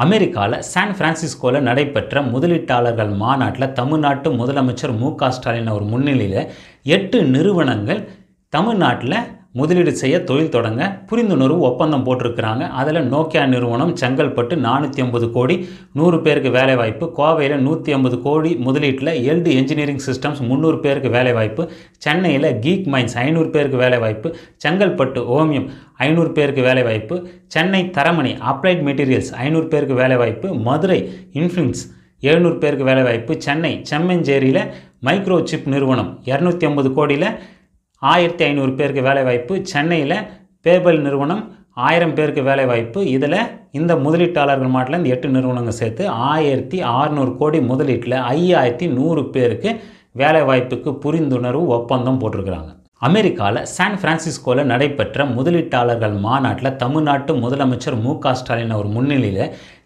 அமெரிக்காவில் சான் பிரான்சிஸ்கோவில் நடைபெற்ற முதலீட்டாளர்கள் மாநாட்டில் தமிழ்நாட்டு முதலமைச்சர் மு.க.ஸ்டாலின் அவர் முன்னிலையில் 8 நிறுவனங்கள் தமிழ்நாட்டில் முதலீடு செய்ய தொழில் தொடங்க புரிந்துணர்வு ஒப்பந்தம் போட்டிருக்கிறாங்க. அதில் நோக்கியா நிறுவனம் செங்கல்பட்டு 450 கோடி 100 பேருக்கு வேலைவாய்ப்பு, கோவையில் 150 கோடி முதலீட்டில் எல்டு என்ஜினியரிங் சிஸ்டம்ஸ் 300 பேருக்கு வேலைவாய்ப்பு, சென்னையில் கீக் மைன்ஸ் 500 பேருக்கு வேலைவாய்ப்பு, செங்கல்பட்டு ஓமியம் 500 பேருக்கு வேலைவாய்ப்பு, சென்னை தரமணி அப்ளைட் மெட்டீரியல்ஸ் 500 பேருக்கு வேலைவாய்ப்பு, மதுரை இன்ஃப்ளூன்ஸ் 700 பேருக்கு வேலைவாய்ப்பு, சென்னை செம்மஞ்சேரியில் மைக்ரோ சிப் நிறுவனம் 250 கோடியில் 1500 பேருக்கு வேலைவாய்ப்பு, சென்னையில் பேபல் நிறுவனம் 1000 பேருக்கு வேலைவாய்ப்பு. இதில் இந்த முதலீட்டாளர்கள் மாட்டில் 8 நிறுவனங்கள் சேர்த்து 1600 கோடி முதலீட்டில் 5100 பேருக்கு வேலைவாய்ப்புக்கு புரிந்துணர்வு ஒப்பந்தம் போட்டிருக்கிறாங்க. அமெரிக்காவில் சான் பிரான்சிஸ்கோவில் நடைபெற்ற முதலீட்டாளர்கள் மாநாட்டில் தமிழ்நாட்டு முதலமைச்சர் மு.க.ஸ்டாலின் அவர் முன்னிலையில்